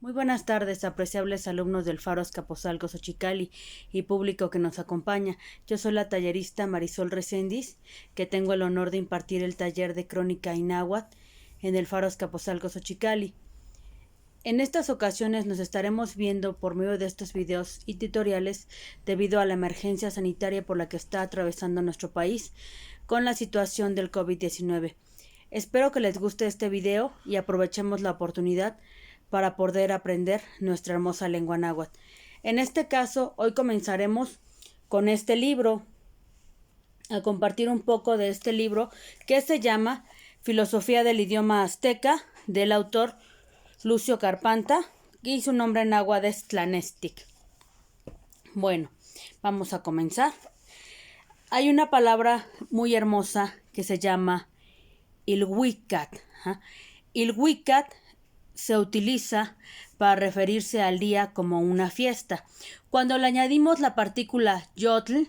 Muy buenas tardes, apreciables alumnos del Faro Azcapotzalco, Xochicalli y público que nos acompaña. Yo soy la tallerista Marisol Reséndiz, que tengo el honor de impartir el taller de Crónica y Náhuatl en el Faro Azcapotzalco, Xochicalli. En estas ocasiones nos estaremos viendo por medio de estos videos y tutoriales debido a la emergencia sanitaria por la que está atravesando nuestro país con la situación del COVID-19. Espero que les guste este video y aprovechemos la oportunidad para poder aprender nuestra hermosa lengua náhuatl. En este caso, hoy comenzaremos con este libro, a compartir un poco de este libro que se llama Filosofía del idioma azteca, del autor Lucio Carpanta, y su nombre en náhuatl es Tlanestic. Bueno, vamos a comenzar. Hay una palabra muy hermosa que se llama Ilhuicat. Ilhuicat se utiliza para referirse al día como una fiesta. Cuando le añadimos la partícula yotl,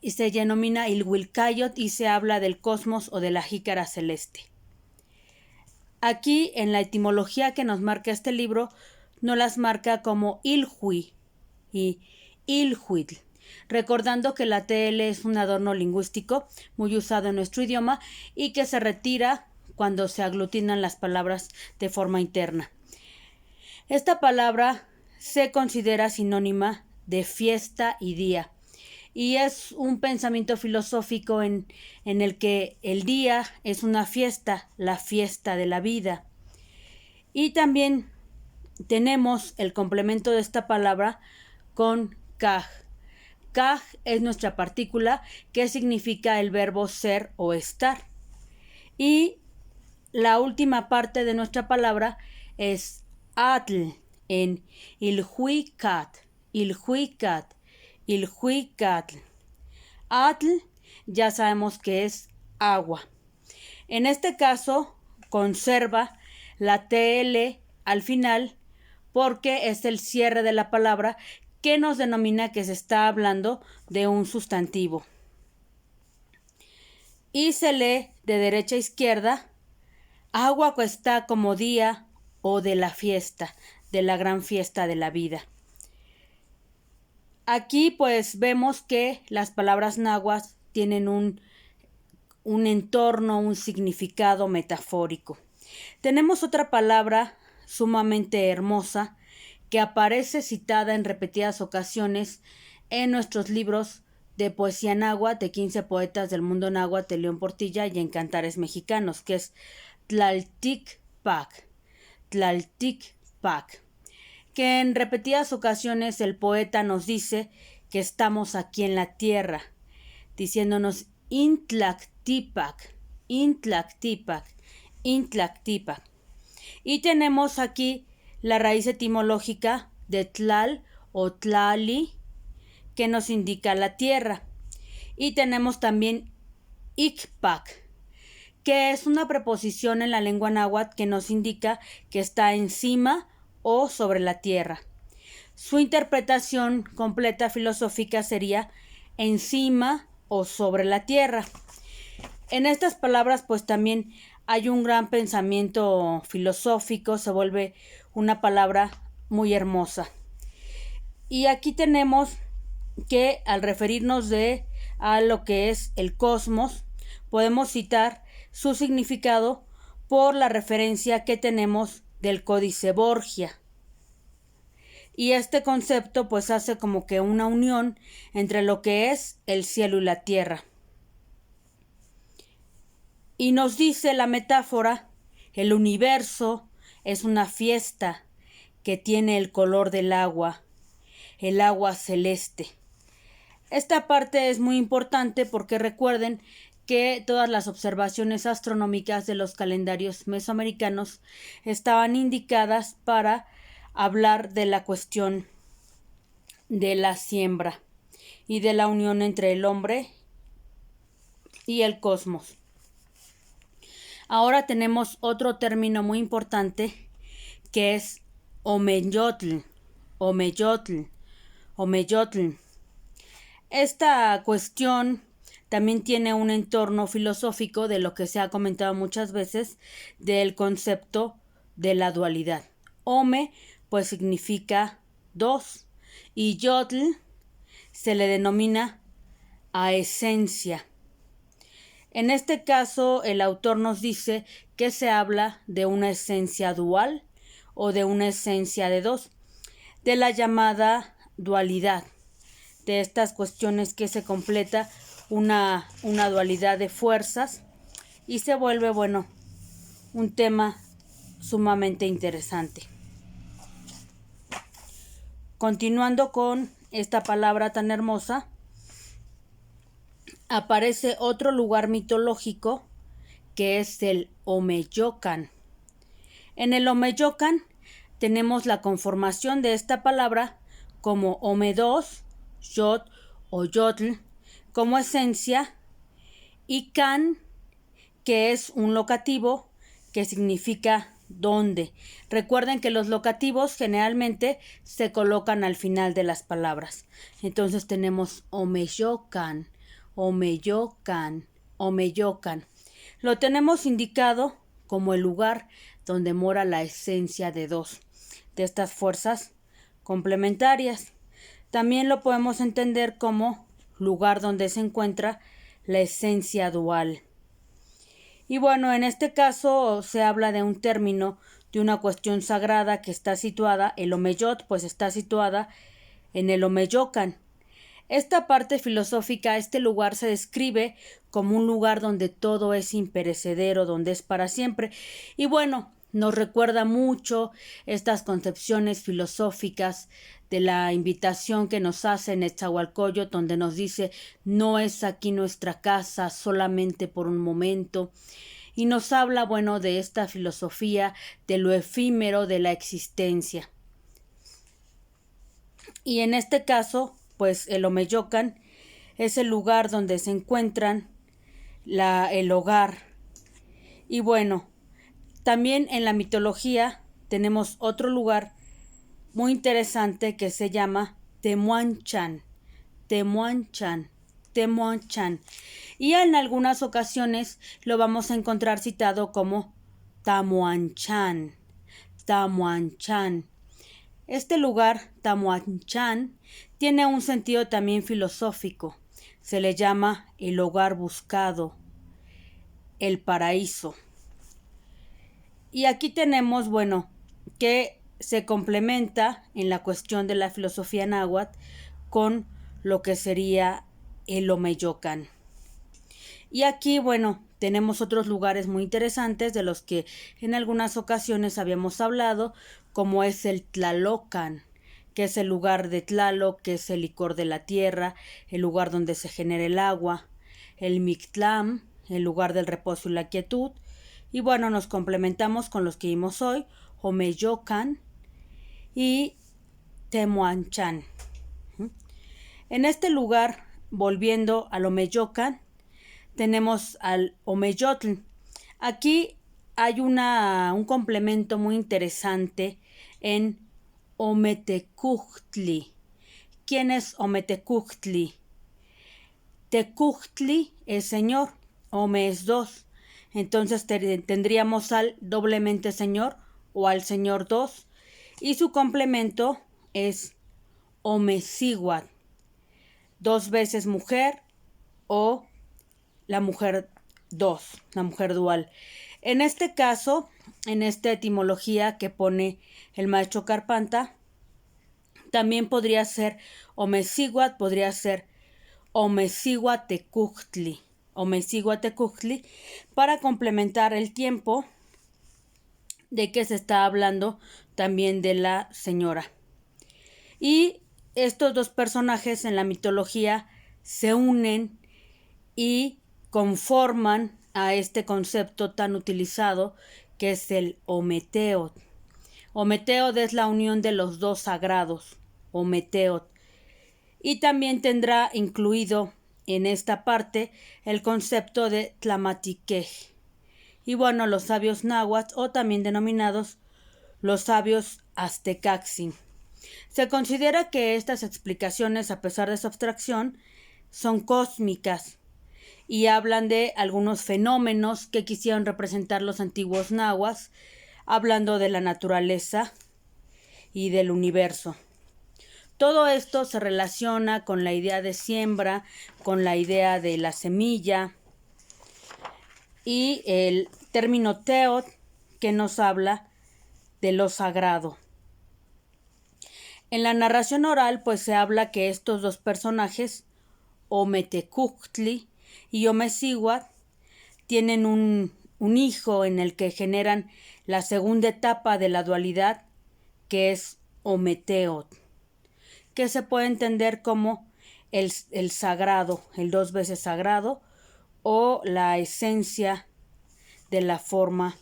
se denomina Ilhuilcayot y se habla del cosmos o de la jícara celeste. Aquí, en la etimología que nos marca este libro, nos las marca como Ilhui y Ilhuitl, recordando que la TL es un adorno lingüístico muy usado en nuestro idioma y que se retira cuando se aglutinan las palabras de forma interna. Esta palabra se considera sinónima de fiesta y día, y es un pensamiento filosófico en el que el día es una fiesta, la fiesta de la vida. Y también tenemos el complemento de esta palabra con kaj. Kaj es nuestra partícula que significa el verbo ser o estar. Y la última parte de nuestra palabra es atl en ilhuicat, ilhuicat, ilhuicatl. Atl ya sabemos que es agua. En este caso conserva la TL al final porque es el cierre de la palabra que nos denomina que se está hablando de un sustantivo. Y se lee de derecha a izquierda: agua está como día o de la fiesta, de la gran fiesta de la vida. Aquí pues vemos que las palabras náhuatl tienen un entorno, un significado metafórico. Tenemos otra palabra sumamente hermosa que aparece citada en repetidas ocasiones en nuestros libros de poesía náhuatl de 15 poetas del mundo náhuatl de León Portilla y en Cantares Mexicanos, que es Tlalticpac, Tlalticpac, que en repetidas ocasiones el poeta nos dice que estamos aquí en la tierra, diciéndonos Intlactipac, Intlactipac, Intlactipac. Y tenemos aquí la raíz etimológica de tlal o tlali, que nos indica la tierra. Y tenemos también icpac, que es una preposición en la lengua náhuatl que nos indica que está encima o sobre la tierra. Su interpretación completa filosófica sería encima o sobre la tierra. En estas palabras pues también hay un gran pensamiento filosófico, se vuelve una palabra muy hermosa. Y aquí tenemos que al referirnos a lo que es el cosmos, podemos citar su significado por la referencia que tenemos del Códice Borgia. Y este concepto pues hace como que una unión entre lo que es el cielo y la tierra. Y nos dice la metáfora: el universo es una fiesta que tiene el color del agua, el agua celeste. Esta parte es muy importante porque recuerden que todas las observaciones astronómicas de los calendarios mesoamericanos estaban indicadas para hablar de la cuestión de la siembra y de la unión entre el hombre y el cosmos. Ahora tenemos otro término muy importante que es omeyotl, omeyotl, omeyotl. Esta cuestión también tiene un entorno filosófico de lo que se ha comentado muchas veces del concepto de la dualidad Ome pues significa dos y yotl se le denomina a esencia. En este caso, el autor nos dice que se habla de una esencia dual o de una esencia de dos, de la llamada dualidad, de estas cuestiones que se completa una dualidad de fuerzas y se vuelve, un tema sumamente interesante. Continuando con esta palabra tan hermosa, aparece otro lugar mitológico que es el Omeyocan. En el Omeyocan tenemos la conformación de esta palabra como Ome2, Yot o Yotl como esencia y Can, que es un locativo que significa dónde. Recuerden que los locativos generalmente se colocan al final de las palabras. Entonces tenemos Omeyocan, Omeyocan, Omeyocan. Lo tenemos indicado como el lugar donde mora la esencia de dos de estas fuerzas complementarias. También lo podemos entender como lugar donde se encuentra la esencia dual. Y en este caso se habla de un término, de una cuestión sagrada que está situada, el Omeyot, pues está situada en el Omeyocan. Esta parte filosófica, este lugar se describe como un lugar donde todo es imperecedero, donde es para siempre. Y nos recuerda mucho estas concepciones filosóficas de la invitación que nos hace Netzahualcóyotl, donde nos dice no es aquí nuestra casa solamente por un momento. Y nos habla, de esta filosofía, de lo efímero de la existencia. Y en este caso, pues el Omeyocan es el lugar donde se encuentran el hogar. Y también en la mitología tenemos otro lugar muy interesante que se llama Temuanchan, Temuanchan, Temuanchan. Y en algunas ocasiones lo vamos a encontrar citado como Tamuanchan, Tamuanchan. Este lugar, Tamuanchan, tiene un sentido también filosófico. Se le llama el hogar buscado, el paraíso. Y aquí tenemos, que se complementa en la cuestión de la filosofía náhuatl con lo que sería el Omeyocan. Y aquí, tenemos otros lugares muy interesantes de los que en algunas ocasiones habíamos hablado, como es el Tlalocan, que es el lugar de Tlaloc, que es el licor de la tierra, el lugar donde se genera el agua, el Mictlam, el lugar del reposo y la quietud. Y nos complementamos con los que vimos hoy, Omeyocan y Temuanchan. En este lugar, volviendo al Omeyocan, tenemos al Omeyotl. Aquí hay un complemento muy interesante en Ometecuhtli. ¿Quién es Ometecuhtli? Tecuhtli es señor, Ome es dos. Entonces tendríamos al doblemente señor o al señor dos. Y su complemento es Omecihuatl, dos veces mujer o la mujer dos, la mujer dual. En este caso, en esta etimología que pone el maestro Carpanta, también podría ser Omecihuatl, podría ser Omecihuatecuhtli, Omecihuatecuhtli, para complementar el tiempo de que se está hablando también de la señora. Y estos dos personajes en la mitología se unen y conforman a este concepto tan utilizado que es el Ometeotl. Ometeotl es la unión de los dos sagrados, Ometeotl. Y también tendrá incluido en esta parte el concepto de Tlamatiquej. Y los sabios náhuatl, o también denominados los sabios aztecaxin. Se considera que estas explicaciones, a pesar de su abstracción, son cósmicas y hablan de algunos fenómenos que quisieron representar los antiguos nahuas, hablando de la naturaleza y del universo. Todo esto se relaciona con la idea de siembra, con la idea de la semilla y el término teot, que nos habla de lo sagrado. En la narración oral pues se habla que estos dos personajes, Ometecuhtli y Omecihuatl, tienen un hijo en el que generan la segunda etapa de la dualidad, que es Ometeot, que se puede entender como el sagrado, el dos veces sagrado, o la esencia de la forma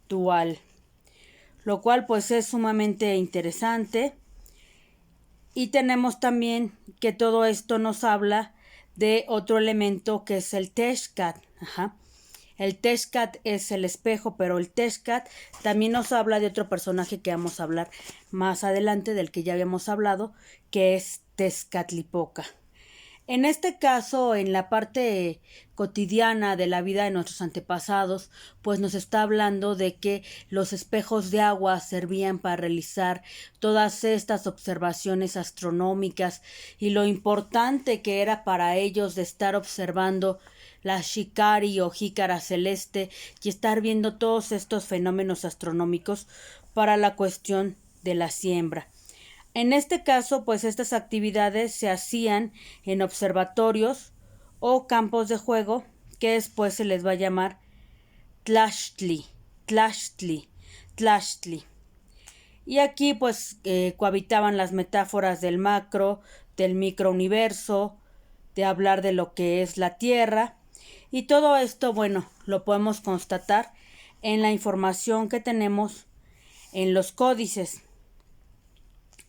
dual, lo cual pues es sumamente interesante. Y tenemos también que todo esto nos habla de otro elemento que es el Teshkat. El Teshkat es el espejo, pero el Teshkat también nos habla de otro personaje que vamos a hablar más adelante, del que ya habíamos hablado, que es Tezcatlipoca. En este caso, en la parte cotidiana de la vida de nuestros antepasados, pues nos está hablando de que los espejos de agua servían para realizar todas estas observaciones astronómicas y lo importante que era para ellos de estar observando la Shikari o jícara celeste y estar viendo todos estos fenómenos astronómicos para la cuestión de la siembra. En este caso, pues estas actividades se hacían en observatorios o campos de juego, que después se les va a llamar Tlachtli. Y aquí pues cohabitaban las metáforas del macro, del microuniverso, de hablar de lo que es la Tierra. Y todo esto, bueno, lo podemos constatar en la información que tenemos en los códices.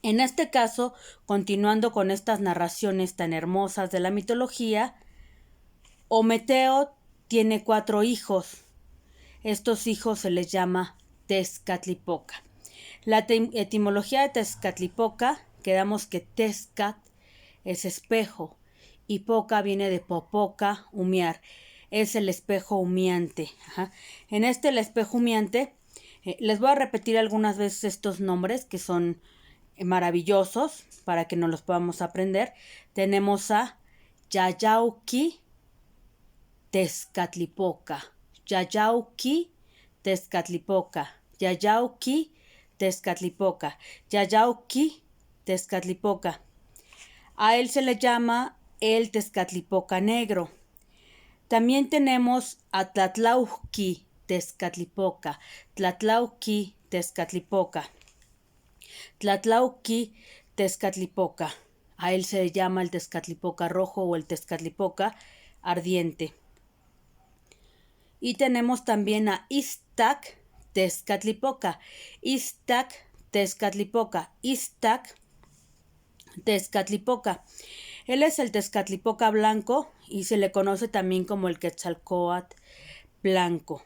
En este caso, continuando con estas narraciones tan hermosas de la mitología, Ometeo tiene 4 hijos. Estos hijos se les llama Tezcatlipoca. La etimología de Tezcatlipoca, quedamos que Tezcat es espejo y poca viene de popoca, humear. Es el espejo humeante. En el espejo humeante, les voy a repetir algunas veces estos nombres que son maravillosos para que nos los podamos aprender. Tenemos a Yayauqui Tezcatlipoca, Yayauqui Tezcatlipoca, Yayauqui Tezcatlipoca, Yayauqui Tezcatlipoca. A él se le llama el Tezcatlipoca negro. También tenemos a Tlatlauqui Tezcatlipoca, Tlatlauqui Tezcatlipoca. Tlatlauqui Tezcatlipoca. A él se le llama el Tezcatlipoca rojo o el Tezcatlipoca ardiente. Y tenemos también a Ixtac Tezcatlipoca. Ixtac Tezcatlipoca. Ixtac Tezcatlipoca. Él es el Tezcatlipoca blanco y se le conoce también como el Quetzalcóatl blanco.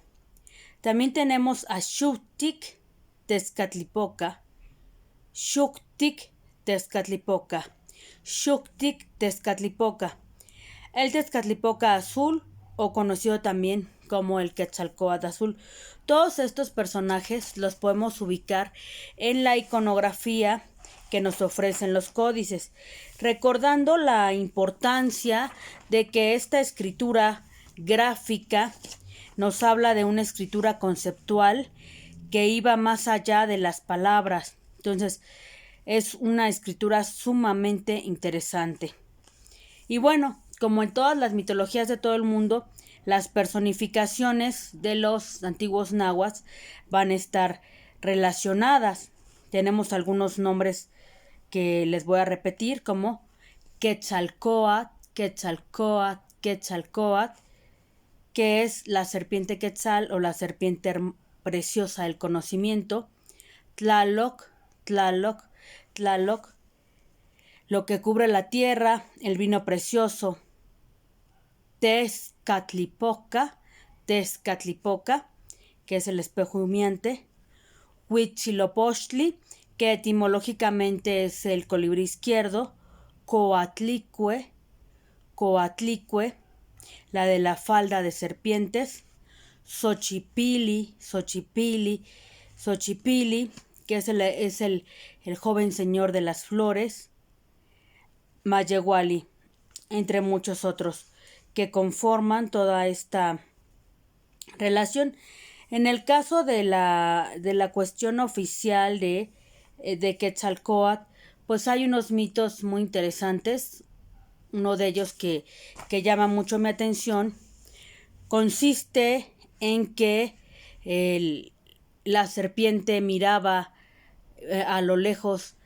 También tenemos a Xutic Tezcatlipoca. Xuctic Tezcatlipoca. Xuctic Tezcatlipoca. El Tezcatlipoca azul, o conocido también como el Quetzalcóatl azul. Todos estos personajes los podemos ubicar en la iconografía que nos ofrecen los códices, recordando la importancia de que esta escritura gráfica nos habla de una escritura conceptual que iba más allá de las palabras. Entonces, es una escritura sumamente interesante. Y bueno, como en todas las mitologías de todo el mundo, las personificaciones de los antiguos nahuas van a estar relacionadas. Tenemos algunos nombres que les voy a repetir, como Quetzalcóatl, Quetzalcóatl, Quetzalcóatl, que es la serpiente Quetzal o la serpiente preciosa del conocimiento. Tlaloc, Tlaloc, Tlaloc, lo que cubre la tierra, el vino precioso. Tezcatlipoca, Tezcatlipoca, que es el espejo humeante. Huitzilopochtli, que etimológicamente es el colibrí izquierdo. Coatlicue, Coatlicue, la de la falda de serpientes. Xochipilli, Xochipilli, Xochipilli, que es el joven señor de las flores, Mayewali, entre muchos otros, que conforman toda esta relación. En el caso de la cuestión oficial de Quetzalcóatl, pues hay unos mitos muy interesantes. Uno de ellos que llama mucho mi atención consiste en que la serpiente miraba a lo lejos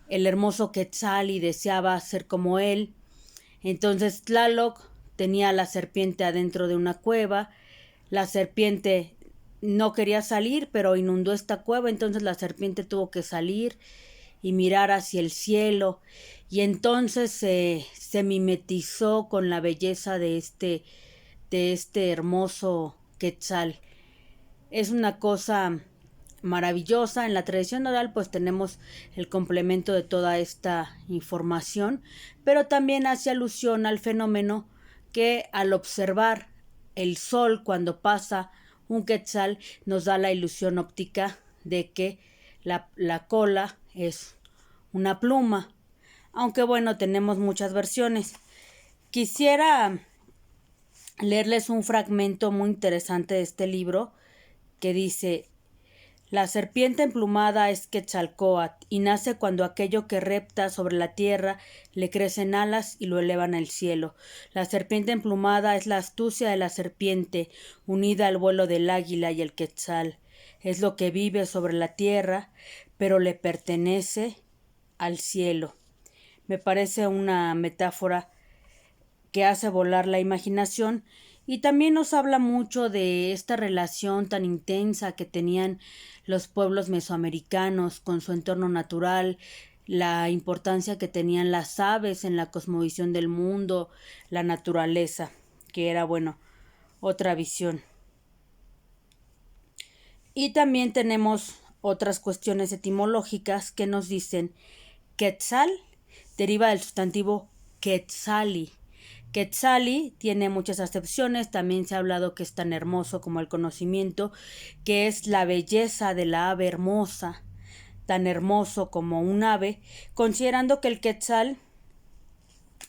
el hermoso Quetzal y deseaba ser como él. Entonces Tlaloc tenía a la serpiente adentro de una cueva. La serpiente no quería salir, pero inundó esta cueva, entonces la serpiente tuvo que salir y mirar hacia el cielo, y entonces se mimetizó con la belleza de este hermoso Quetzal. Es una cosa maravillosa. En la tradición oral pues tenemos el complemento de toda esta información, pero también hace alusión al fenómeno que al observar el sol cuando pasa un quetzal nos da la ilusión óptica de que la cola es una pluma, aunque bueno, tenemos muchas versiones. Quisiera leerles un fragmento muy interesante de este libro que dice: la serpiente emplumada es Quetzalcóatl y nace cuando aquello que repta sobre la tierra le crecen alas y lo elevan al cielo. La serpiente emplumada es la astucia de la serpiente, unida al vuelo del águila y el quetzal. Es lo que vive sobre la tierra, pero le pertenece al cielo. Me parece una metáfora que hace volar la imaginación, y también nos habla mucho de esta relación tan intensa que tenían los pueblos mesoamericanos con su entorno natural, la importancia que tenían las aves en la cosmovisión del mundo, la naturaleza, que era, bueno, otra visión. Y también tenemos otras cuestiones etimológicas que nos dicen: Quetzal deriva del sustantivo Quetzali. Quetzali tiene muchas acepciones. También se ha hablado que es tan hermoso como el conocimiento, que es la belleza de la ave hermosa, tan hermoso como un ave, considerando que el quetzal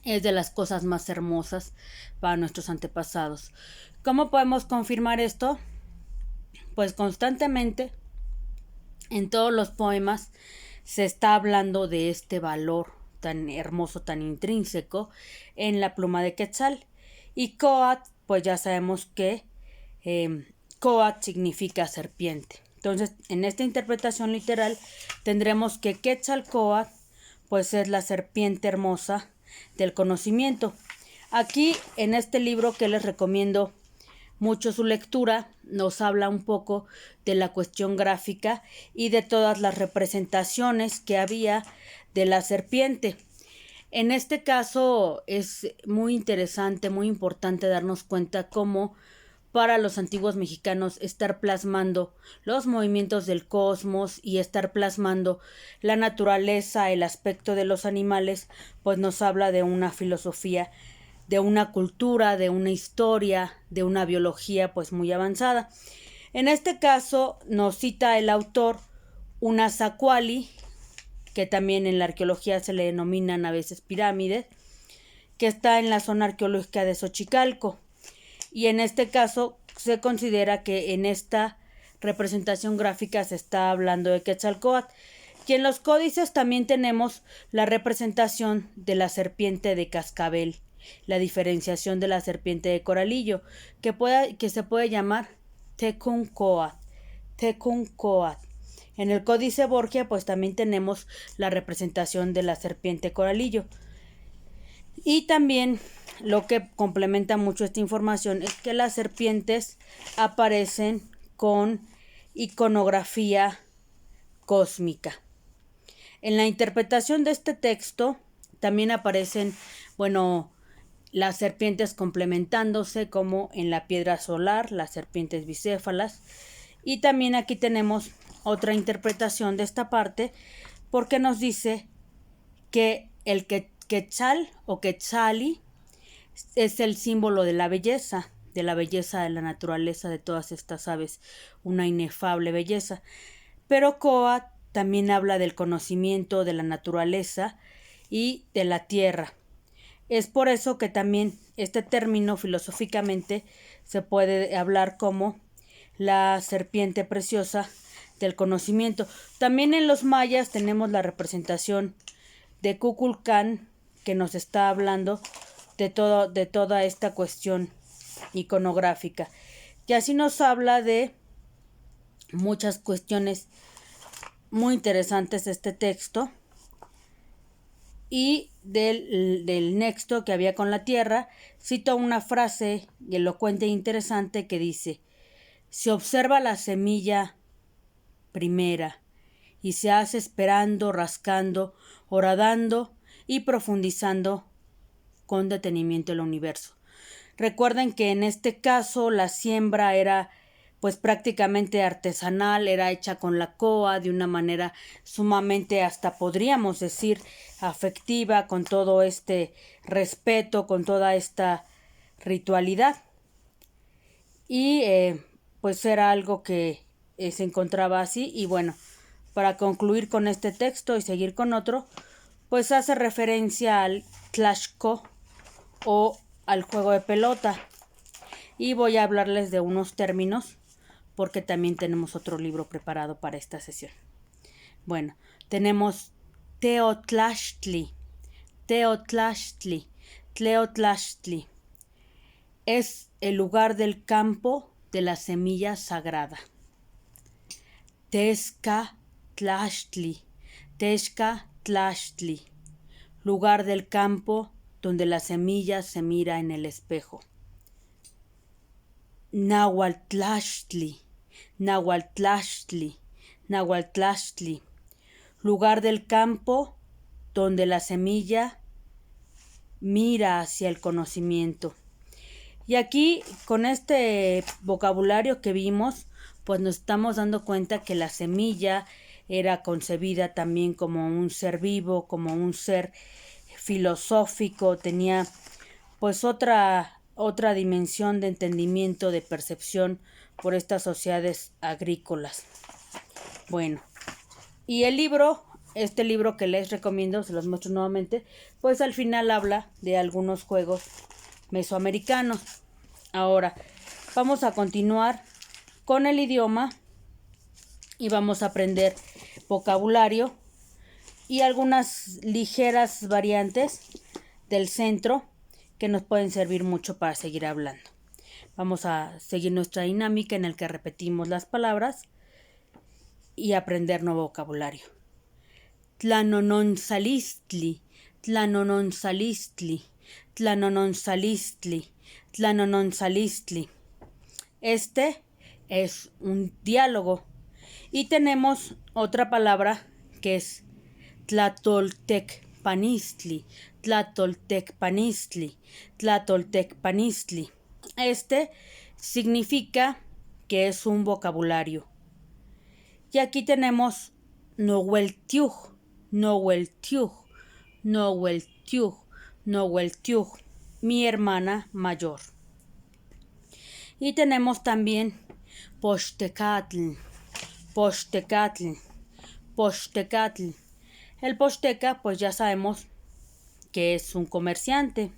es de las cosas más hermosas para nuestros antepasados. ¿Cómo podemos confirmar esto? Pues constantemente en todos los poemas se está hablando de este valor tan hermoso, tan intrínseco en la pluma de Quetzal. Y Coat, pues ya sabemos que Coat significa serpiente. Entonces, en esta interpretación literal tendremos que Quetzalcóatl pues es la serpiente hermosa del conocimiento. Aquí, en este libro que les recomiendo mucho su lectura, nos habla un poco de la cuestión gráfica y de todas las representaciones que había de la serpiente. En este caso es muy interesante, muy importante darnos cuenta cómo para los antiguos mexicanos estar plasmando los movimientos del cosmos y estar plasmando la naturaleza, el aspecto de los animales, pues nos habla de una filosofía, de una cultura, de una historia, de una biología pues muy avanzada. En este caso nos cita el autor una Zacuali, que también en la arqueología se le denominan a veces pirámides, que está en la zona arqueológica de Xochicalco. Y en este caso se considera que en esta representación gráfica se está hablando de Quetzalcóatl. Y en los códices también tenemos la representación de la serpiente de cascabel, la diferenciación de la serpiente de coralillo, que se puede llamar Tecuncoatl. En el Códice Borgia pues también tenemos la representación de la serpiente coralillo. Y también lo que complementa mucho esta información es que las serpientes aparecen con iconografía cósmica. En la interpretación de este texto también aparecen, las serpientes complementándose, como en la piedra solar, las serpientes bicéfalas. Y también aquí tenemos otra interpretación de esta parte, porque nos dice que el Quetzal o Quetzali es el símbolo de la belleza de la naturaleza de todas estas aves, una inefable belleza. Pero Coat también habla del conocimiento de la naturaleza y de la tierra. Es por eso que también este término filosóficamente se puede hablar como la serpiente preciosa del conocimiento. También en los mayas tenemos la representación de Kukulcán, que nos está hablando de toda esta cuestión iconográfica. Y así nos habla de muchas cuestiones muy interesantes de este texto y del nexo que había con la tierra. Cito una frase elocuente e interesante que dice: se observa la semilla primera y se hace esperando, rascando, horadando y profundizando con detenimiento el universo. Recuerden que en este caso la siembra era pues prácticamente artesanal, era hecha con la coa de una manera sumamente, hasta podríamos decir, afectiva, con todo este respeto, con toda esta ritualidad. Y pues era algo que se encontraba así. Y bueno, para concluir con este texto y seguir con otro, pues hace referencia al tlashco o al juego de pelota. Y voy a hablarles de unos términos porque también tenemos otro libro preparado para esta sesión. Bueno, tenemos Teotlachtli. Teotlachtli. Tleotlachtli. Es el lugar del campo de la semilla sagrada. Tezcatlachtli. Tezcatlachtli. Lugar del campo donde la semilla se mira en el espejo. Nahualtlachtli. Nahualtlachtli. Nahualtlachtli. Lugar del campo donde la semilla mira hacia el conocimiento. Y aquí, con este vocabulario que vimos, pues nos estamos dando cuenta que la semilla era concebida también como un ser vivo, como un ser filosófico, tenía pues otra dimensión de entendimiento, de percepción por estas sociedades agrícolas. Bueno, y este libro que les recomiendo, se los muestro nuevamente, pues al final habla de algunos juegos mesoamericanos. Ahora, vamos a continuar con el idioma y vamos a aprender vocabulario y algunas ligeras variantes del centro que nos pueden servir mucho para seguir hablando. Vamos a seguir nuestra dinámica en la que repetimos las palabras y aprender nuevo vocabulario. Tlanononsalistli, tlanononsalistli, tlanononsalistli, tlanononsalistli. Este es un diálogo. Y tenemos otra palabra que es tlatoltecpanistli, tlatoltecpanistli, tlatoltecpanistli. Este significa que es un vocabulario. Y aquí tenemos Nohueltiuj, Nohueltiuj, Nohueltiuj, Nohueltiuj, mi hermana mayor. Y tenemos también Pochtecatl, Pochtecatl, Pochtecatl. El posteca, pues ya sabemos que es un comerciante.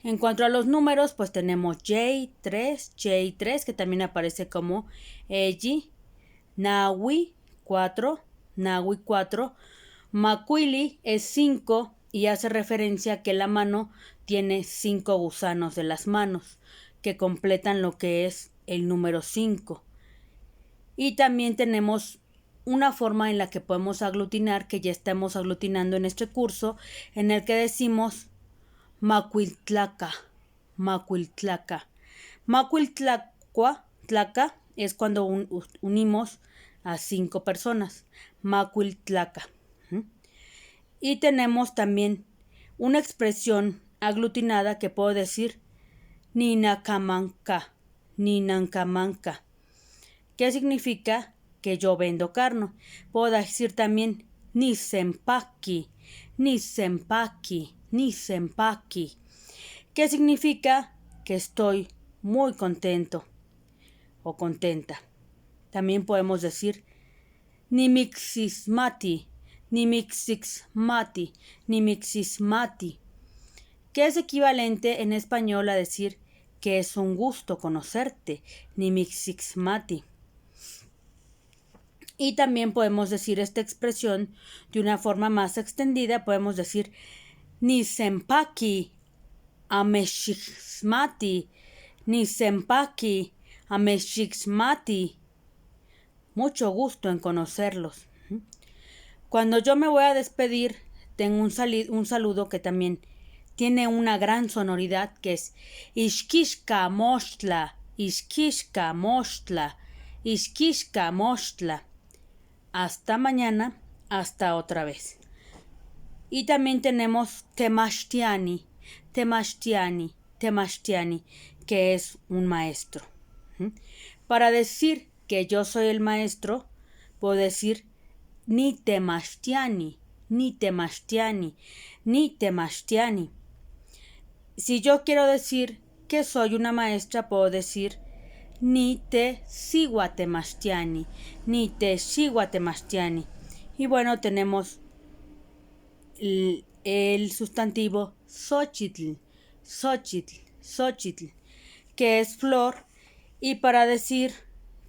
En cuanto a los números, pues tenemos J3, que también aparece como Eji, Nahui 4, Macuili es 5 y hace referencia a que la mano tiene 5 gusanos de las manos, que completan lo que es el número 5. Y también tenemos una forma en la que podemos aglutinar, que ya estamos aglutinando en este curso, en el que decimos Macuiltlaca, Macuiltlaca. Macuiltlaca es cuando unimos a 5 personas, Macuiltlaca. Y tenemos también una expresión aglutinada que puedo decir Ninacamanca, Ninancamanca. ¿Qué significa? Que yo vendo carne. Puedo decir también Nisempaki, Nisempaki, Nisempaki. ¿Qué significa? Que estoy muy contento o contenta. También podemos decir nimixismati, nimixismati, nimixismati, que es equivalente en español a decir que es un gusto conocerte, nimixismati. Y también podemos decir esta expresión de una forma más extendida, podemos decir nisempaki ameshixmati, nisempaki ameshixmati. Mucho gusto en conocerlos. Cuando yo me voy a despedir, tengo un saludo que también tiene una gran sonoridad, que es Ixquixca Mochtla, Ixquixca Mochtla, Ixquixca Mochtla. Hasta mañana, hasta otra vez. Y también tenemos Temashtiani, Temashtiani, Temashtiani, que es un maestro. Para decir que yo soy el maestro, puedo decir ni Temashtiani, ni Temashtiani, ni Temashtiani. Si yo quiero decir que soy una maestra, puedo decir ni te Siguatemashtiani, ni te Siguatemashtiani. Y bueno, tenemos el sustantivo Xochitl, Xochitl, Xochitl, que es flor, y para decir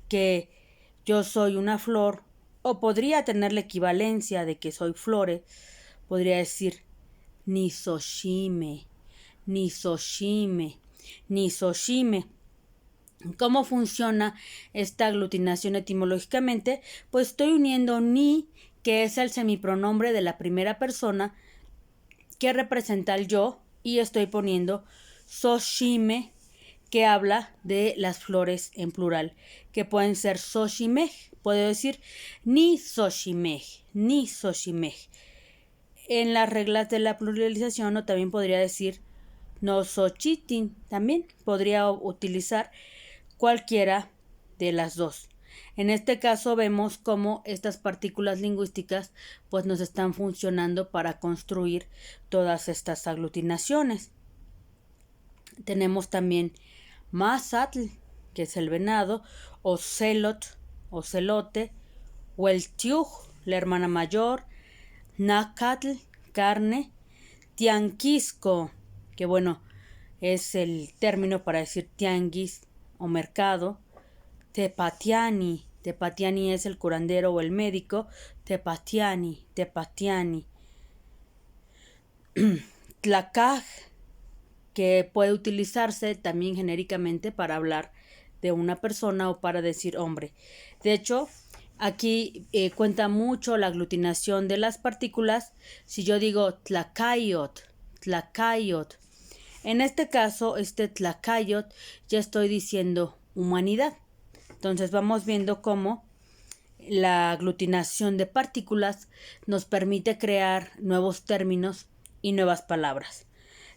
que yo soy una flor, o podría tener la equivalencia de que soy flores, podría decir Nisoshime, Nisoshime, Nisoshime. ¿Cómo funciona esta aglutinación etimológicamente? Pues estoy uniendo ni, que es el semipronombre de la primera persona que representa el yo, y estoy poniendo soshime, que habla de las flores en plural, que pueden ser soshimej. Puedo decir ni soshimej, ni soshimej. En las reglas de la pluralización, o también podría decir no sochitin, también podría utilizar cualquiera de las dos. En este caso vemos cómo estas partículas lingüísticas pues nos están funcionando para construir todas estas aglutinaciones. Tenemos también Mazatl, que es el venado, Ocelot, ocelote, Hueltiuj, la hermana mayor, Nacatl, carne, Tianquisco, que bueno, es el término para decir tianguis o mercado, Tepatiani, Tepatiani es el curandero o el médico, Tepatiani, Tepatiani, Tlacaj, que puede utilizarse también genéricamente para hablar de una persona o para decir hombre. De hecho, aquí cuenta mucho la aglutinación de las partículas. Si yo digo tlacayot, tlacayot, en este caso, este tlacayot, ya estoy diciendo humanidad. Entonces vamos viendo cómo la aglutinación de partículas nos permite crear nuevos términos y nuevas palabras.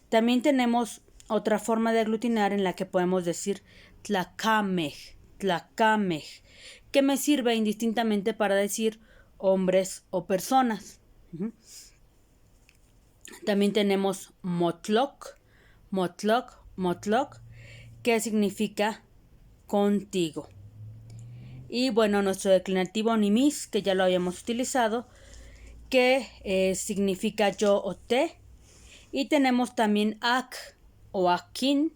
También tenemos otra forma de aglutinar en la que podemos decir tlacamej, tlacamej, que me sirve indistintamente para decir hombres o personas. También tenemos motloc, motloc, motloc, que significa contigo. Y bueno, nuestro declinativo nimis, que ya lo habíamos utilizado, que significa yo o te. Y tenemos también ak o akin,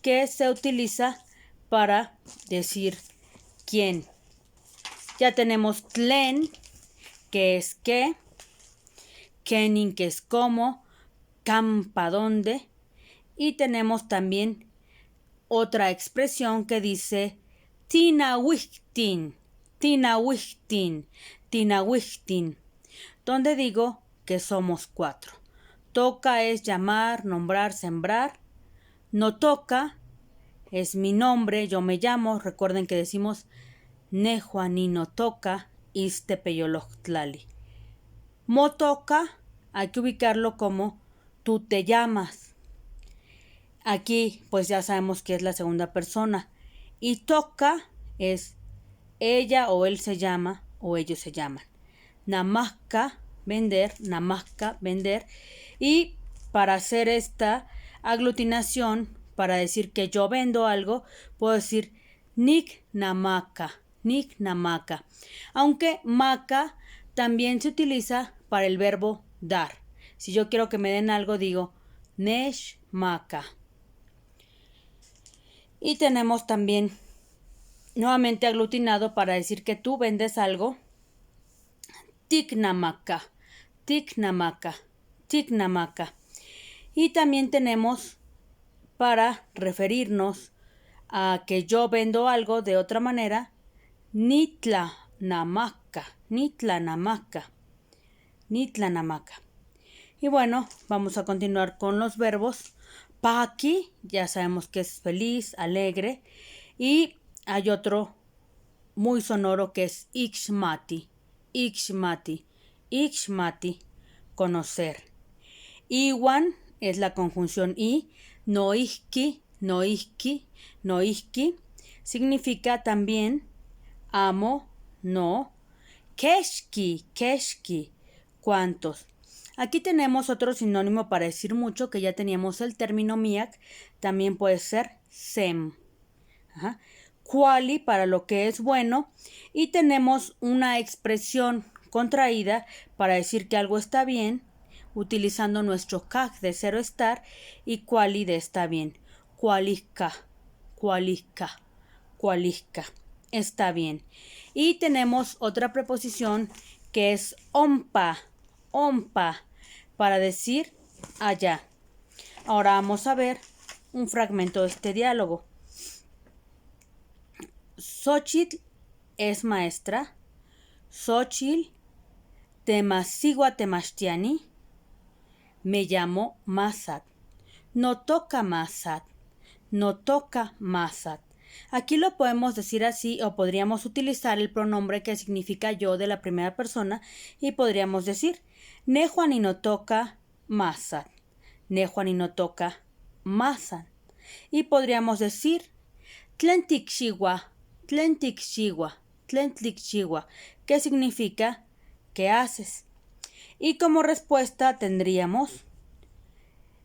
que se utiliza para decir quién. Ya tenemos tlen, que es qué, kenin, que es cómo, campa, dónde. Y tenemos también otra expresión que dice tinahuichtin, tinahuichtin, tinahuichtin, donde digo que somos 4. Toca es llamar, nombrar, sembrar. No toca es mi nombre, yo me llamo. Recuerden que decimos Nehuani no toca, istepeyoloctlali. Motoca hay que ubicarlo como tú te llamas. Aquí pues ya sabemos que es la segunda persona. Y toca es ella o él se llama o ellos se llaman. Namaska, vender, namaska, vender. Y para hacer esta aglutinación, para decir que yo vendo algo, puedo decir nik namaka, Nichnamaca. Aunque maca también se utiliza para el verbo dar. Si yo quiero que me den algo, digo neshmaca. Y tenemos también nuevamente aglutinado para decir que tú vendes algo. Ticnamaca, ticnamaca, ticnamaca. Y también tenemos para referirnos a que yo vendo algo de otra manera, nitlanamaca, nitlanamaca, nitlanamaca. Y bueno, vamos a continuar con los verbos. Paqui, ya sabemos que es feliz, alegre. Y hay otro muy sonoro que es ixmati, ixmati, ixmati, conocer. Iwan es la conjunción i, noihki, noihki, noihki, significa también amo, no, keshki, keshki, cuántos. Aquí tenemos otro sinónimo para decir mucho, que ya teníamos el término miak, también puede ser sem. Ajá. Quali para lo que es bueno, y tenemos una expresión contraída para decir que algo está bien, utilizando nuestro kak de cero estar y quali de está bien. Qualica, qualica, qualica, está bien. Y tenemos otra preposición que es ompa, ompa, para decir allá. Ahora vamos a ver un fragmento de este diálogo. Xochitl es maestra. Xochitl temasigua temachtiani. Me llamo Masat. No toca Masat. No toca Masat. Aquí lo podemos decir así, o podríamos utilizar el pronombre que significa yo de la primera persona y podríamos decir Nejuani no toca Masat. Nejuani no toca Masat. Y podríamos decir Tlentikxiwa, Tlentikxiwa, Tlentikxiwa, que significa ¿qué haces? Y como respuesta tendríamos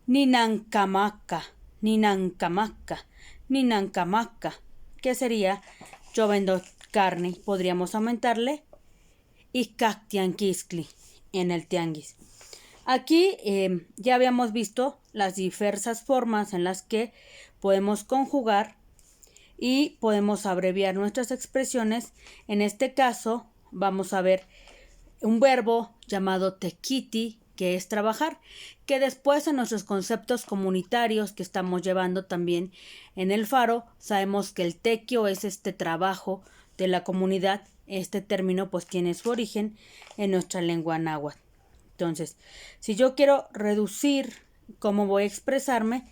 Ninancamaca, Ninancamaca, Ninancamaca, que sería yo vendo carne. Podríamos aumentarle Icactianquiscli en el tianguis. Aquí ya habíamos visto las diversas formas en las que podemos conjugar y podemos abreviar nuestras expresiones. En este caso vamos a ver un verbo llamado tequiti, que es trabajar, que después en nuestros conceptos comunitarios que estamos llevando también en el Faro, sabemos que el tequio es este trabajo de la comunidad. Este término pues tiene su origen en nuestra lengua náhuatl. Entonces, si yo quiero reducir cómo voy a expresarme,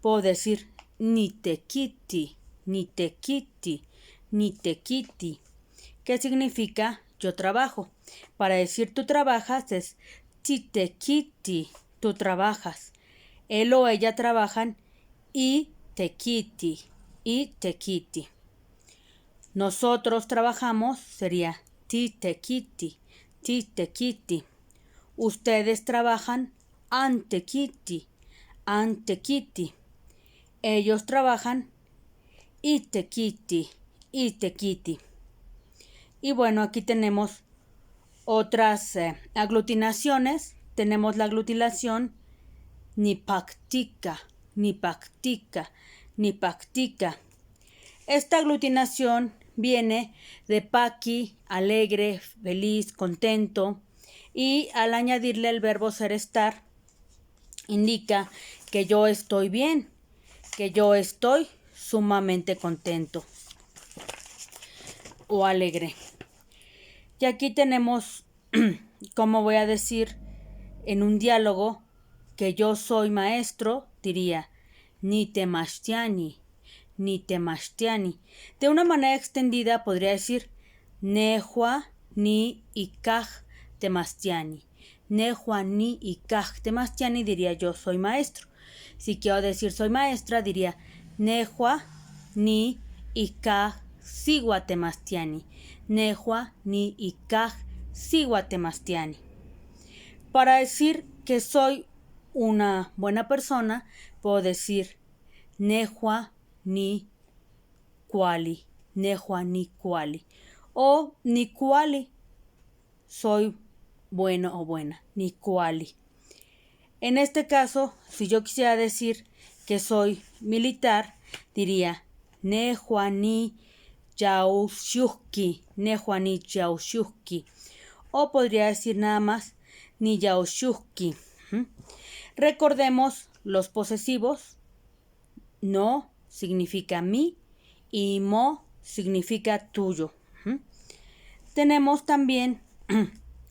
puedo decir ni tequiti, ni tequiti, ni tequiti, que significa yo trabajo. Para decir tú trabajas es titequiti, tú trabajas. Él o ella trabajan y tequiti, y tequiti. Nosotros trabajamos sería titequiti, titequiti. Ustedes trabajan antequiti, antequiti. Ellos trabajan itequiti, itequiti. Y bueno, aquí tenemos otras aglutinaciones. Tenemos la aglutinación ni pactica, ni pactica, ni pactica. Esta aglutinación viene de paqui, alegre, feliz, contento, y al añadirle el verbo ser estar, indica que yo estoy bien, que yo estoy sumamente contento o alegre. Y aquí tenemos, como voy a decir en un diálogo, que yo soy maestro, diría ni temashtiani, ni temashtiani. De una manera extendida podría decir nehua ni ikaj temastiani. Nehua ni ikaj temastiani, diría yo soy maestro. Si quiero decir soy maestra, diría nehua ni ikaj sigua temastiani. Nehua ni ikaj sigua temastiani. Para decir que soy una buena persona, puedo decir nehua ni kuali, nehua ni kuali. O Nicuali, soy bueno o buena, Nicuali. En este caso, si yo quisiera decir que soy militar, diría Nehuani Yaushuki, Nehuani Yaushuki. O podría decir nada más ni Yaushuki. Recordemos los posesivos. No significa mi y mo significa tuyo. Tenemos también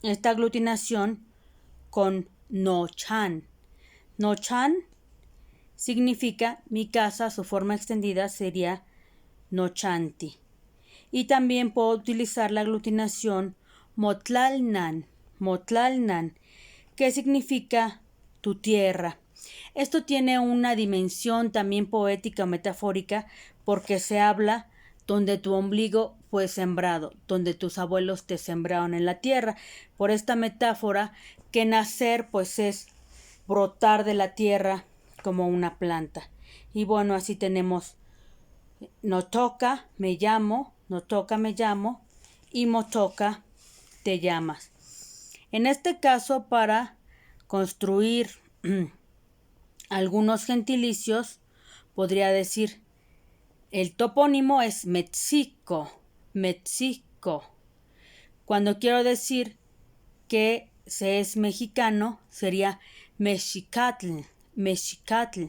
esta aglutinación con no-chan. No-chan significa mi casa, su forma extendida sería no-chanti. Y también puedo utilizar la aglutinación motlalnan, motlalnan, que significa tu tierra. Esto tiene una dimensión también poética o metafórica porque se habla donde tu ombligo fue sembrado, donde tus abuelos te sembraron en la tierra. Por esta metáfora que nacer pues es brotar de la tierra como una planta. Y bueno, así tenemos notoka, me llamo, notoka, me llamo, y motoka, te llamas. En este caso, para construir algunos gentilicios, podría decir, el topónimo es Mexico, Mexico. Cuando quiero decir que se es mexicano, sería Mexicatl, Mexicatl.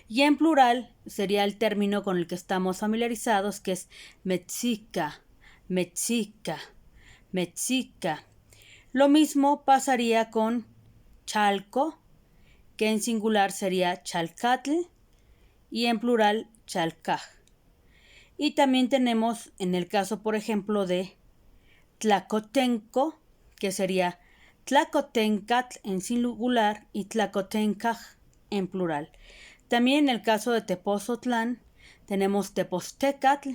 Y en plural sería el término con el que estamos familiarizados, que es Mexica, Mexica, Mexica. Lo mismo pasaría con Chalco, que en singular sería Chalcatl y en plural Chalcaj. Y también tenemos en el caso, por ejemplo, de Tlacotenco, que sería Tlacotencatl en singular y Tlacotencaj en plural. También en el caso de Tepozotlán tenemos Tepoztecatl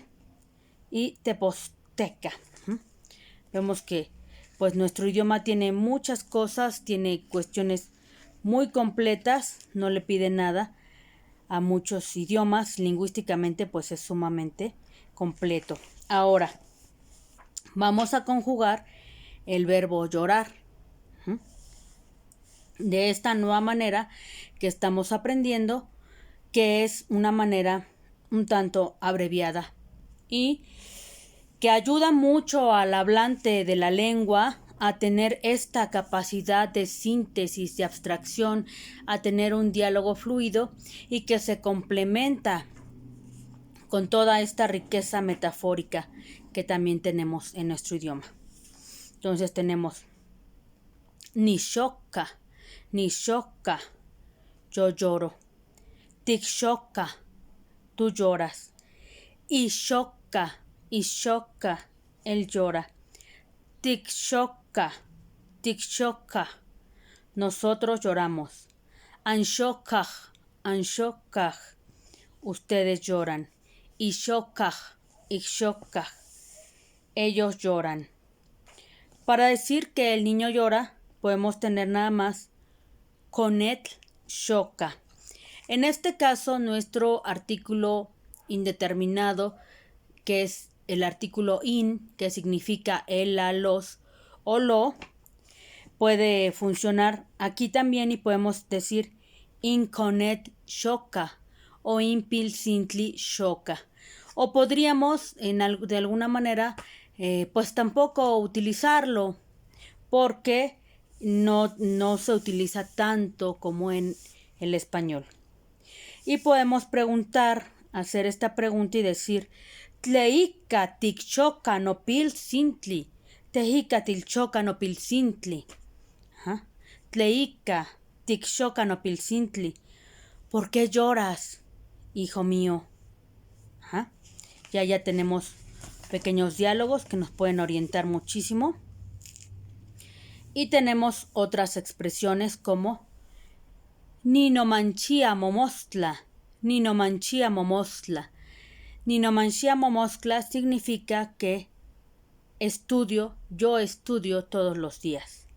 y Tepozteca. Vemos que pues nuestro idioma tiene muchas cosas, tiene cuestiones muy completas, no le pide nada a muchos idiomas, lingüísticamente pues es sumamente completo. Ahora, vamos a conjugar el verbo llorar. De esta nueva manera que estamos aprendiendo, que es una manera un tanto abreviada y que ayuda mucho al hablante de la lengua a tener esta capacidad de síntesis, de abstracción, a tener un diálogo fluido y que se complementa con toda esta riqueza metafórica que también tenemos en nuestro idioma. Entonces tenemos Nishoka, Nishoka, yo lloro. Tikshoka, tú lloras. Ishoka, Ishoka, él llora. Tikshoka, Tikshoka, nosotros lloramos. Anshokaj, Anshokaj, ustedes lloran. Ishokaj, Ishokaj, ellos lloran. Para decir que el niño llora, podemos tener nada más Konet Shoka. En este caso, nuestro artículo indeterminado, que es el artículo in, que significa el, la, los o lo, puede funcionar aquí también y podemos decir inconet shoka o impil sintli shoka. O podríamos de alguna manera pues tampoco utilizarlo porque no se utiliza tanto como en el español. Y podemos preguntar, hacer esta pregunta y decir Tleika tikchoka no pil sintli, Tejica tilchoka no pil sintli. Tleika tikchoka no pil sintli. ¿Por qué lloras, hijo mío? Ya tenemos pequeños diálogos que nos pueden orientar muchísimo. Y tenemos otras expresiones como Nino manchia momostla, Nino manchia momostla. Nino manchia momostla significa que yo estudio todos los días.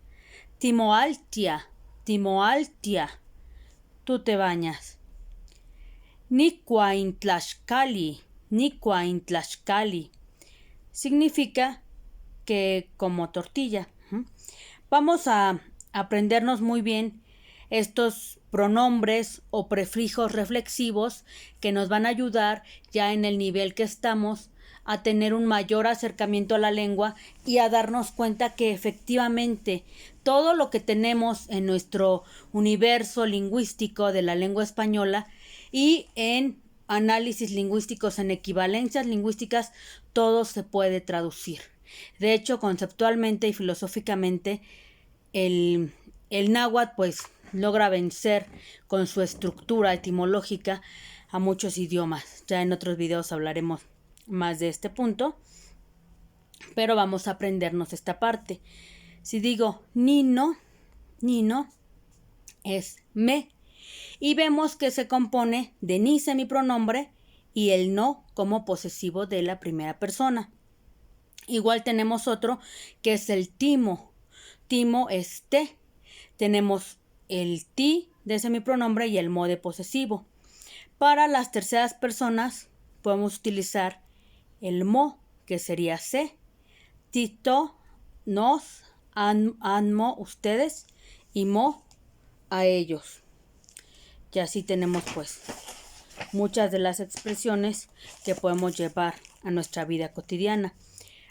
Timoaltia, Timoaltia, tú te bañas. Nikwa in Tlaxcali, Nikwa in Tlaxcali, significa que como tortilla. Vamos a aprendernos muy bien estos pronombres o prefijos reflexivos que nos van a ayudar ya en el nivel que estamos a tener un mayor acercamiento a la lengua y a darnos cuenta que efectivamente todo lo que tenemos en nuestro universo lingüístico de la lengua española y en análisis lingüísticos, en equivalencias lingüísticas, todo se puede traducir. De hecho, conceptualmente y filosóficamente, el náhuatl pues logra vencer con su estructura etimológica a muchos idiomas. Ya en otros videos hablaremos más de este punto, pero vamos a aprendernos esta parte. Si digo nino es me, y vemos que se compone de ni semipronombre y el no como posesivo de la primera persona. Igual tenemos otro que es el timo. Timo es te. Tenemos el ti de semipronombre y el mo de posesivo. Para las terceras personas podemos utilizar el mo, que sería se. Tito, nos, anmo, ustedes, y mo, a ellos. Y así tenemos pues muchas de las expresiones que podemos llevar a nuestra vida cotidiana.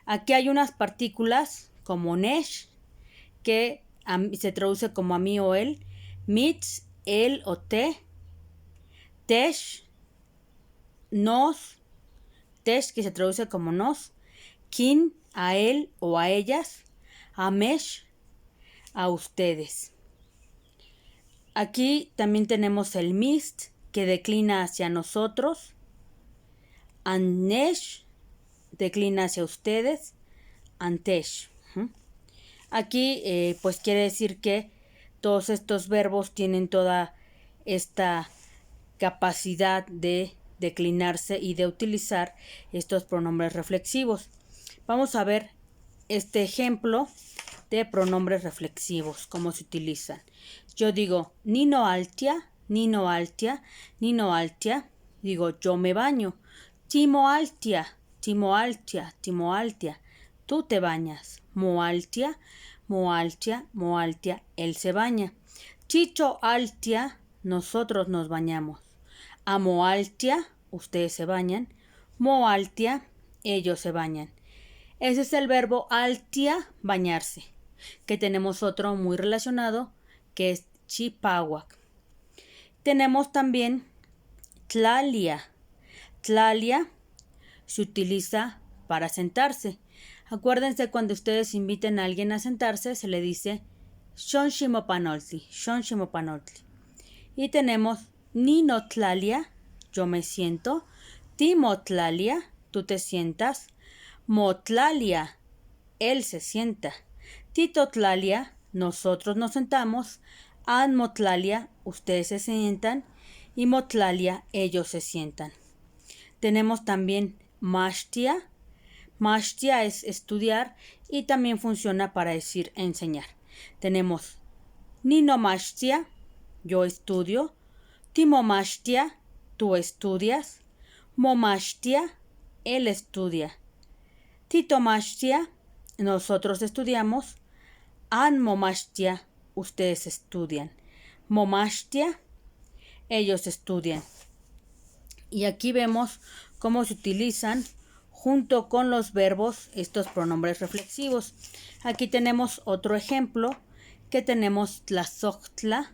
Aquí hay unas partículas como nesh, que se traduce como a mí o él, mitz, él o te, tesh, nos, tesh, que se traduce como nos, kin, a él o a ellas, amesh, a ustedes. Aquí también tenemos el mist, que declina hacia nosotros, annesh, declina hacia ustedes, antesh. Aquí pues quiere decir que todos estos verbos tienen toda esta capacidad de declinarse y de utilizar estos pronombres reflexivos. Vamos a ver este ejemplo de pronombres reflexivos, cómo se utilizan. Yo digo nino altia, nino altia, nino altia. Digo yo me baño. Timo altia, timo altia, timo altia. Tú te bañas. Mo altia, mo altia, mo altia. Él se baña. Chicho altia, nosotros nos bañamos. Amo altia, ustedes se bañan. Mo altia, ellos se bañan. Ese es el verbo altia, bañarse, que tenemos otro muy relacionado, que es chipahuac. Tenemos también tlalia. Tlalia se utiliza para sentarse. Acuérdense, cuando ustedes inviten a alguien a sentarse, se le dice shonshimopanoltli, shonshimopanoltli. Y tenemos ninotlalia, yo me siento. Timotlalia, tú te sientas. Motlalia, él se sienta. Titotlalia, nosotros nos sentamos. Anmotlalia, ustedes se sientan. Y motlalia, ellos se sientan. Tenemos también mashtia. Mashtia es estudiar y también funciona para decir enseñar. Tenemos ninomashtia, yo estudio. Timomashtia, tú estudias. Momashtia, él estudia. Titomashtia, nosotros estudiamos. Anmomashtia, ustedes estudian. Momashtia, ellos estudian. Y aquí vemos cómo se utilizan junto con los verbos estos pronombres reflexivos. Aquí tenemos otro ejemplo, que tenemos tlazohtla,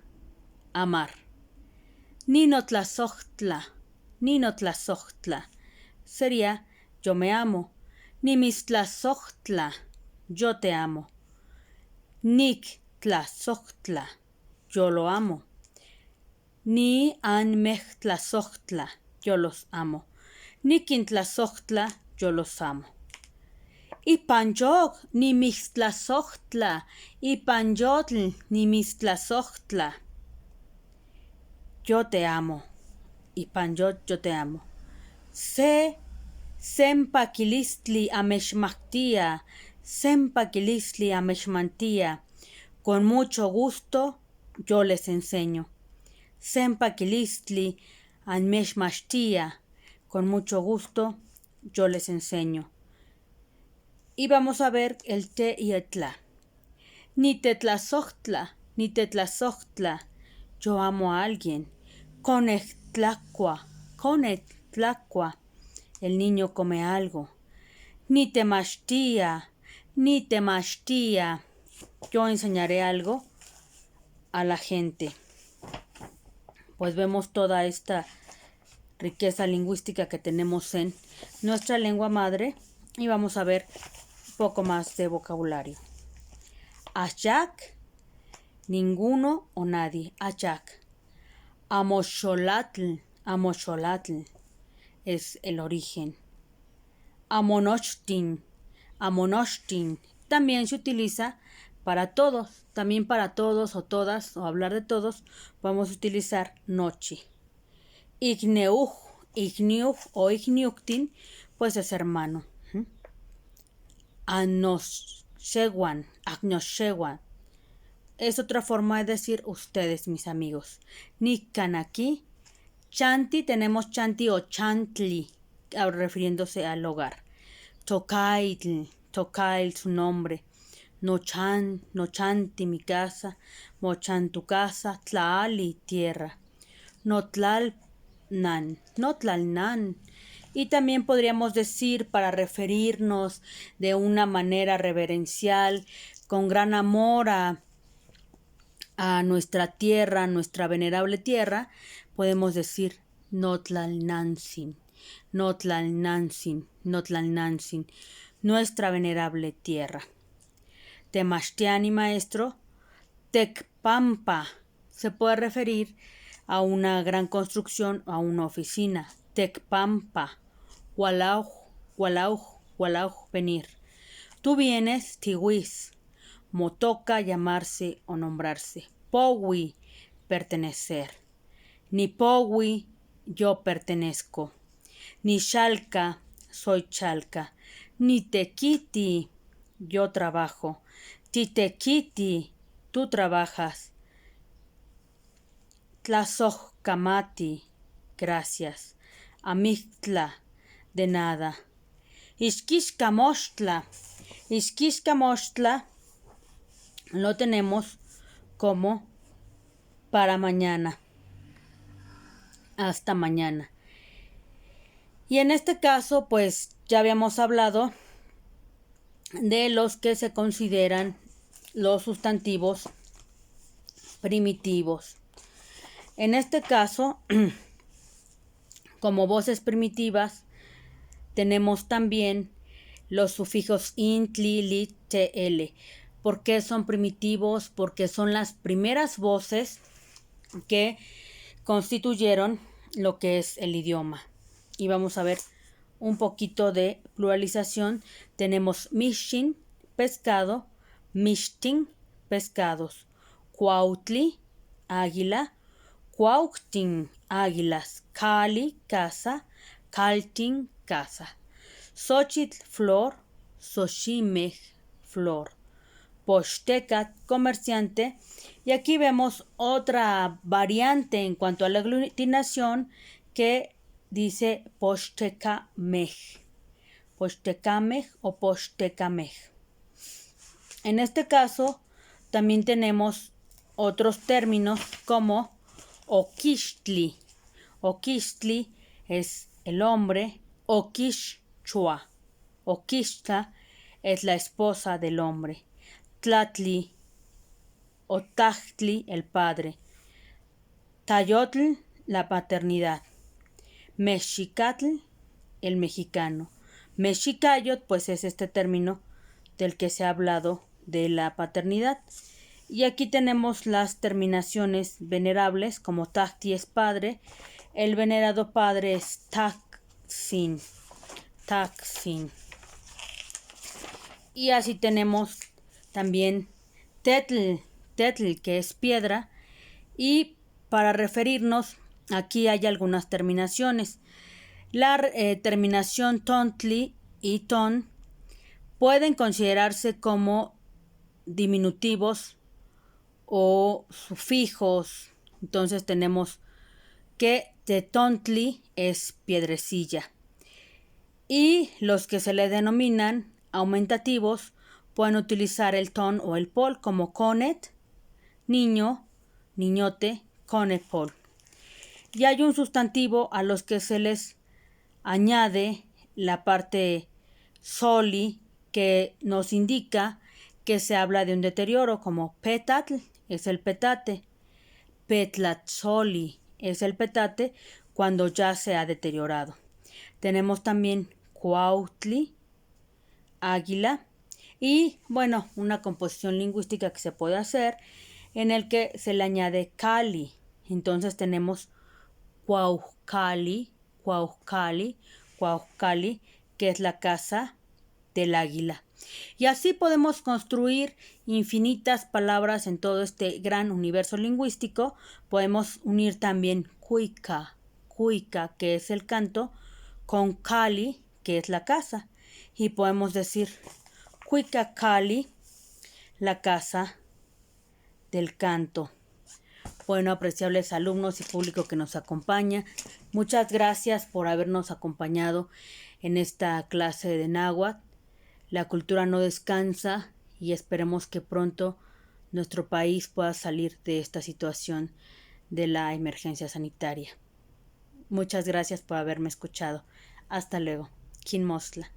amar. Ninotlazohtla, ninotlazohtla, sería yo me amo. Nimistlazohtla, yo te amo. Niktlazohtla, yo lo amo. Ni anmehtlazohtla, yo los amo. Nikintlazohtla, yo los amo. Ipanyoc nimistlazohtla, ipanyotl nimistlazohtla. Yo te amo. Ipanyot, yo te amo. Se sempakilistli ameshmachtia, sempakilistli ameshmantia. Con mucho gusto yo les enseño. Sempakilistli ameshmachtia. Con mucho gusto yo les enseño. Y vamos a ver el te y el tla. Ni tetlazochtla, ni tetlazochtla. Yo amo a alguien. Conechtlacua, conechtlacua. El niño come algo. Ni temachtia, ni temachtia. Yo enseñaré algo a la gente. Pues vemos toda esta riqueza lingüística que tenemos en nuestra lengua madre y vamos a ver un poco más de vocabulario. Ayak, ninguno o nadie. Ayak. Amosholatl, amosholatl es el origen. Amonochtin, amonochtin también se utiliza para todos, también para todos o todas, o hablar de todos, vamos a utilizar noche. Igneuj, igniuj o igniuctin, pues es hermano. Anoshewan, agnoshewan. Es otra forma de decir ustedes, mis amigos. Nikan aquí. Chanti, tenemos chanti o chantli, refiriéndose al hogar. Tokaitl, tokaitl, su nombre. Nochan, nochanti, mi casa. Mochan, tu casa. Tlaali, tierra. Notlalnan, notlalnan. Y también podríamos decir para referirnos de una manera reverencial, con gran amor a nuestra tierra, nuestra venerable tierra, podemos decir Notlalnantzin, Notlalnantzin, Notlalnantzin, nuestra venerable tierra. Temachtiani, maestro, Tecpampa, se puede referir a una gran construcción, a una oficina. Tecpampa, Walauj, Walauj, Walauj, venir. Tú vienes, Tiwis. Motoca, llamarse o nombrarse. Powi, pertenecer. Ni Powi, yo pertenezco. Ni Chalca, soy Chalca. Ni Tequiti, yo trabajo. Titequiti, tú trabajas. Tlazojcamati, gracias. Amictla, de nada. Ixquixcamochtla, Ixquixcamochtla lo tenemos como para mañana. Hasta mañana. Y en este caso, pues ya habíamos hablado de los que se consideran los sustantivos primitivos. En este caso, como voces primitivas, tenemos también los sufijos int, li, lit, tl. ¿Por qué son primitivos? Porque son las primeras voces que constituyeron lo que es el idioma. Y vamos a ver un poquito de pluralización. Tenemos mishin, pescado, mishtin, pescados, cuautli, águila, cuauctin, águilas, cali, casa, caltin, casa, xochitl, flor, xochimej, flor, Poxtecat, comerciante, y aquí vemos otra variante en cuanto a la aglutinación que dice Poxtecamej, Poxtecamej o Poxtecamej. En este caso también tenemos otros términos como Oquixtli. Oquixtli es el hombre, Oquixchua. Oquixtla es la esposa del hombre. Tlatli o Tachtli, el padre. Tayotl, la paternidad. Mexicatl, el mexicano. Mexicayot, pues es este término del que se ha hablado de la paternidad. Y aquí tenemos las terminaciones venerables, como Tacti es padre. El venerado padre es Taxin. Taxin. Y así tenemos también Tetl, Tetl, que es piedra. Y para referirnos, aquí hay algunas terminaciones. La terminación tontli y ton pueden considerarse como diminutivos o sufijos. Entonces tenemos que tetontli es piedrecilla. Y los que se le denominan aumentativos pueden utilizar el ton o el pol como conet, niño, niñote, conet pol. Y hay un sustantivo a los que se les añade la parte soli que nos indica que se habla de un deterioro, como petatl es el petate, petlatzoli es el petate cuando ya se ha deteriorado. Tenemos también cuautli, águila, y bueno, una composición lingüística que se puede hacer en el que se le añade cali. Entonces tenemos cuauhcali, cuauhcali, cuauhcali, que es la casa del águila. Y así podemos construir infinitas palabras en todo este gran universo lingüístico. Podemos unir también cuica, cuica, que es el canto, con cali, que es la casa. Y podemos decir cuica cali, la casa del canto. Bueno, apreciables alumnos y público que nos acompaña, muchas gracias por habernos acompañado en esta clase de náhuatl. La cultura no descansa y esperemos que pronto nuestro país pueda salir de esta situación de la emergencia sanitaria. Muchas gracias por haberme escuchado. Hasta luego. Kinmosla.